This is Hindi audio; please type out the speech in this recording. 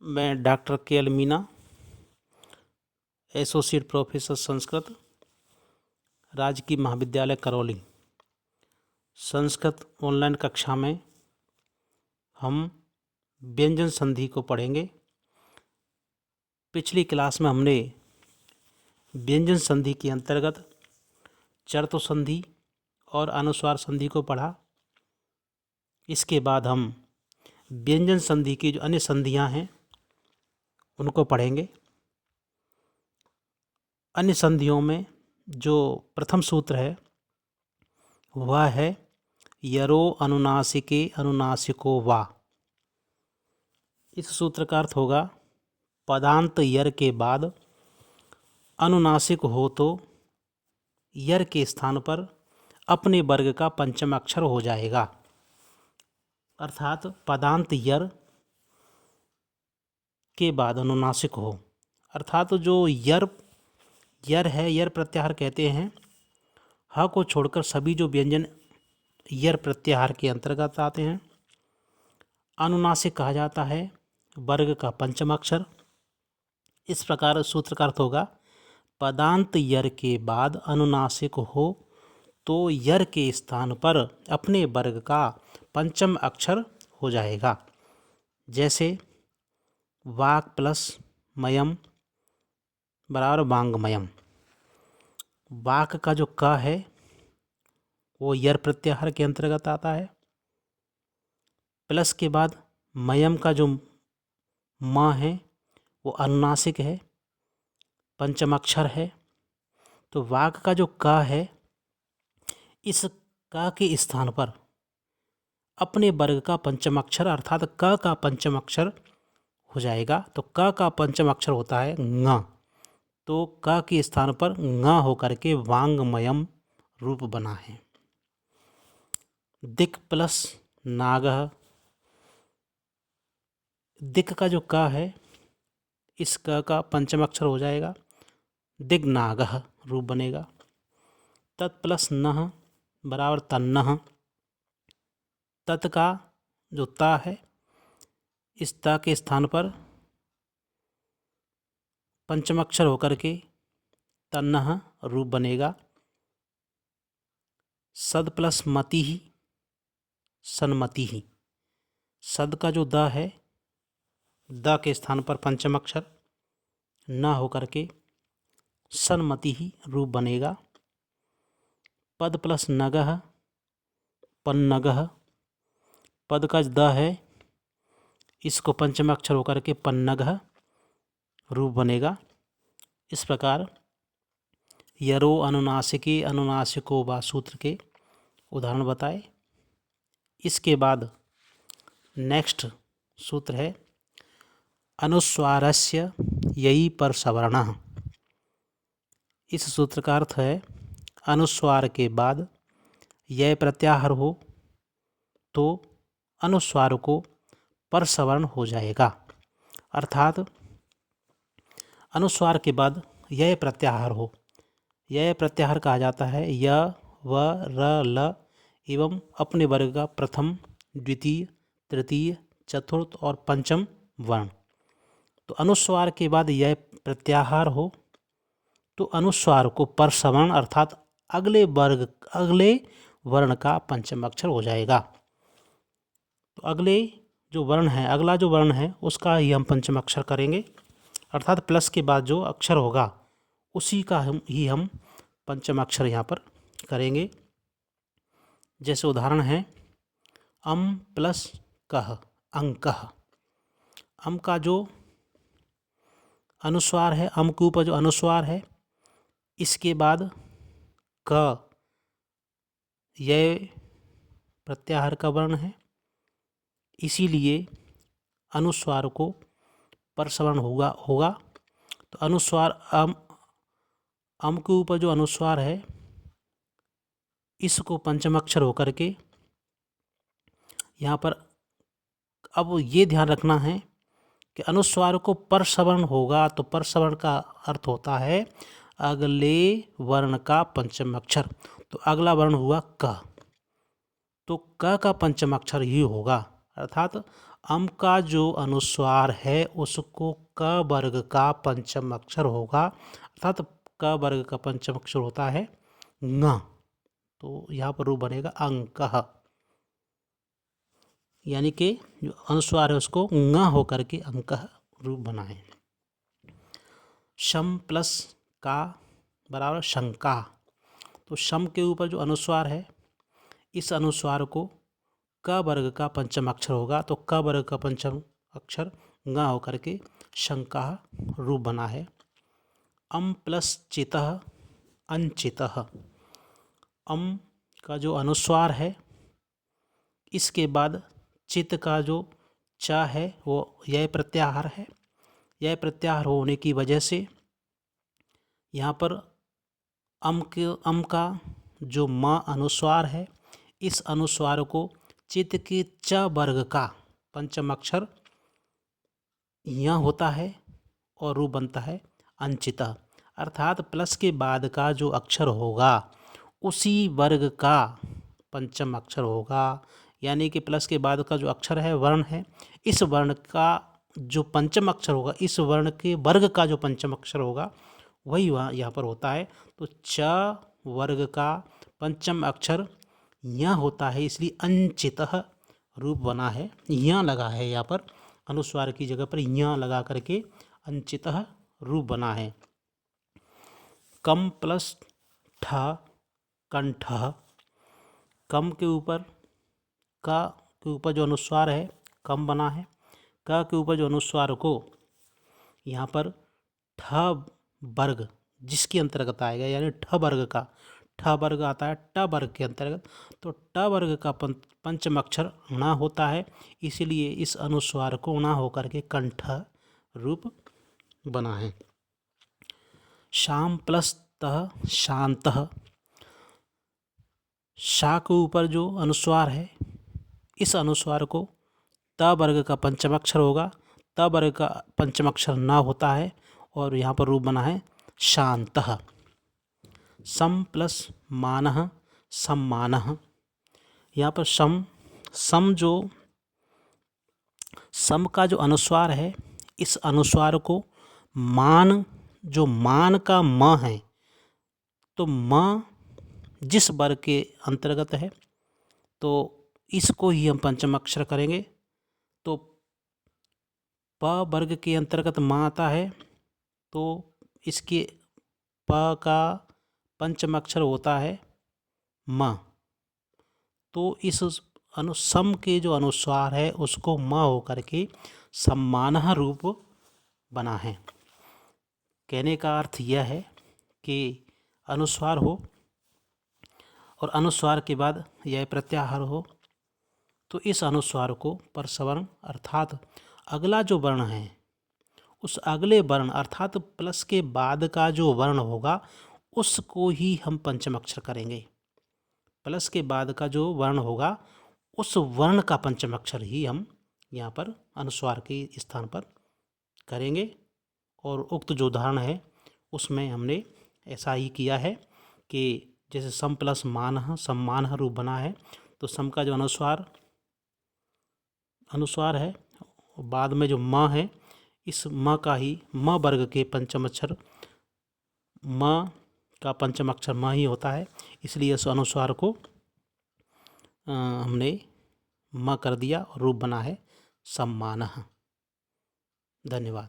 मैं डॉक्टर के L Meena, associate professor Sanskrit, राजकीय महाविद्यालय करौली। संस्कृत ऑनलाइन कक्षा में हम व्यंजन संधि को पढ़ेंगे। पिछली क्लास में हमने व्यंजन संधि के अंतर्गत चर्तु संधि और अनुस्वार संधि को पढ़ा। इसके बाद हम व्यंजन संधि की जो अन्य संधियां हैं उनको पढ़ेंगे। अन्य संधियों में जो प्रथम सूत्र है वह है यरो अनुनासिके अनुनासिको वा। इस सूत्र का अर्थ होगा पदांत यर के बाद अनुनासिक हो तो यर के स्थान पर अपने वर्ग का पंचम अक्षर हो जाएगा। अर्थात पदांत यर के बाद अनुनासिक हो, अर्थात जो यर है, यर प्रत्याहार कहते हैं। ह को छोड़कर सभी जो व्यंजन यर प्रत्याहार के अंतर्गत आते हैं। अनुनासिक कहा जाता है वर्ग का पंचम अक्षर। इस प्रकार सूत्र का अर्थ होगा पदांत यर के बाद अनुनासिक हो तो यर के स्थान पर अपने वर्ग का पंचम अक्षर हो जाएगा। जैसे वाक प्लस मयम बराबर वांगमयम। वाक का जो क है वो यर प्रत्याहार के अंतर्गत आता है। प्लस के बाद मयम का जो म है वो अनुनासिक है, पंचम अक्षर है। तो वाक का जो क है, इस क के स्थान पर अपने वर्ग का पंचम अक्षर अर्थात क का पंचम अक्षर हो जाएगा। तो क का पंचम अक्षर होता है ङ। तो क के स्थान पर ङ होकर के वांगमयम रूप बना है। दिक् प्लस नागः। दिक् का जो क है, इस क का पंचम अक्षर हो जाएगा दिग्नागः रूप बनेगा। तत् प्लस नः बराबर तन्नः। तत् का जो ता है, इस ता के स्थान पर पंचम अक्षर होकर के तन्नः रूप बनेगा। सद प्लस मति ही सन्मति ही। सद का जो द है, द के स्थान पर पंचम अक्षर न होकर के सन्मति ही रूप बनेगा। पद प्लस नगः पन्नगः। पद का द है, इसको पंचम अक्षर होकर के पन्नगः रूप बनेगा। इस प्रकार यरो अनुनासिके अनुनासिको वा सूत्र के उदाहरण बताए। इसके बाद नेक्स्ट सूत्र है अनुस्वारस्य ययि पर सवर्णः। इस सूत्र का अर्थ है अनुस्वार के बाद यय प्रत्याहार हो तो अनुस्वार को पर सवर्ण हो जाएगा। अर्थात अनुस्वार के बाद यय प्रत्याहार हो, यय प्रत्याहार कहा जाता है य व र ल एवं अपने वर्ग का प्रथम, द्वितीय, तृतीय, चतुर्थ और पंचम वर्ण। तो अनुस्वार के बाद यय प्रत्याहार हो तो अनुस्वार को पर सवर्ण अर्थात अगले वर्ण का पंचम अक्षर हो जाएगा। तो अगला जो वर्ण है उसका ही हम पंचम अक्षर करेंगे। अर्थात प्लस के बाद जो अक्षर होगा उसी का हम पंचम अक्षर यहाँ पर करेंगे। जैसे उदाहरण है अम प्लस कह अंकः। अम का जो अनुस्वार है, अम के ऊपर जो अनुस्वार है, इसके बाद क यह प्रत्याहार का वर्ण है, इसीलिए अनुस्वार को पर सवर्ण होगा। तो अनुस्वार अम के ऊपर जो अनुस्वार है इसको पंचम अक्षर होकर के यहाँ पर अब ये ध्यान रखना है कि अनुस्वार को पर सवर्ण होगा तो पर सवर्ण का अर्थ होता है अगले वर्ण का पंचम अक्षर। तो अगला वर्ण हुआ क, तो क का पंचम अक्षर ही होगा। अर्थात अम का जो अनुस्वार है उसको क वर्ग का पंचम अक्षर होगा, अर्थात क वर्ग का पंचम अक्षर होता है ङ। तो यहाँ पर रूप बनेगा अंकः, यानी कि जो अनुस्वार है उसको ङ होकर के अंकः रूप बना है। शम प्लस का बराबर शंका। तो शम के ऊपर जो अनुस्वार है, इस अनुस्वार को क वर्ग का पंचम अक्षर होगा, तो क वर्ग का पंचम अक्षर ङ होकर के शंका रूप बना है। अम प्लस चितः अनचितः। अम का जो अनुस्वार है, इसके बाद चित का जो च है वो यह प्रत्याहार है। यह प्रत्याहार होने की वजह से यहाँ पर अम का जो म अनुस्वार है, इस अनुस्वार को चित के च वर्ग का पंचम अक्षर य होता है और रूप बनता है अनचितः, अर्थात प्लस के बाद का जो अक्षर होगा उसी वर्ग का पंचम अक्षर होगा। यानी कि प्लस के बाद का जो अक्षर है, वर्ण है, इस वर्ण का जो पंचम अक्षर होगा, इस वर्ण के वर्ग का जो पंचम अक्षर होगा वही वहाँ यहाँ पर होता है। तो च वर्ग का पंचम अक्षर य होता है, इसलिए अनचितः रूप बना है। य लगा है यहाँ पर, अनुस्वार की जगह पर य लगा करके अनचितः रूप बना है। कम प्लस ठ कंठः। कम के ऊपर का के ऊपर जो अनुस्वार है कम बना है। क के ऊपर जो अनुस्वार को यहाँ पर ठ वर्ग जिसके अंतर्गत आएगा, यानी ठ वर्ग का ठ वर्ग आता है ट वर्ग के अंतर्गत, तो ट वर्ग का पंचम अक्षर ण होता है, इसलिए इस अनुस्वार को ण होकर के कंठ रूप बना है। शाम प्लस तः शांतः। शा के ऊपर जो अनुस्वार है, इस अनुस्वार को त वर्ग का पंचम अक्षर होगा, त वर्ग का पंचम अक्षर न होता है और यहाँ पर रूप बना है शांतः। सम प्लस मानः सम्मानः। यहाँ पर सम का जो अनुस्वार है, इस अनुस्वार को मान का म है, तो म जिस वर्ग के अंतर्गत है तो इसको ही हम पंचम अक्षर करेंगे। तो प वर्ग के अंतर्गत म आता है, तो इसके प का पंचम अक्षर होता है म। तो इस सम के जो अनुस्वार है उसको म होकर के सम्मानः रूप बना है। कहने का अर्थ यह है कि अनुस्वार हो और अनुस्वार के बाद यह प्रत्याहार हो, तो इस अनुस्वार को परसवर्ण अर्थात अगला जो वर्ण है उस अगले वर्ण अर्थात प्लस के बाद का जो वर्ण होगा उसको ही हम पंचम अक्षर करेंगे। प्लस के बाद का जो वर्ण होगा उस वर्ण का पंचम अक्षर ही हम यहाँ पर अनुस्वार के स्थान पर करेंगे। और उक्त जो उदाहरण है उसमें हमने ऐसा ही किया है कि जैसे सम प्लस मानः सम्मानः रूप बना है, तो सम का जो अनुस्वार है बाद में जो म है, इस म का ही म वर्ग के पंचम अक्षर म का पंचम अक्षर म ही होता है, इसलिए इस अनुस्वार को हमने म कर दिया और रूप बना है सम्मानः। धन्यवाद।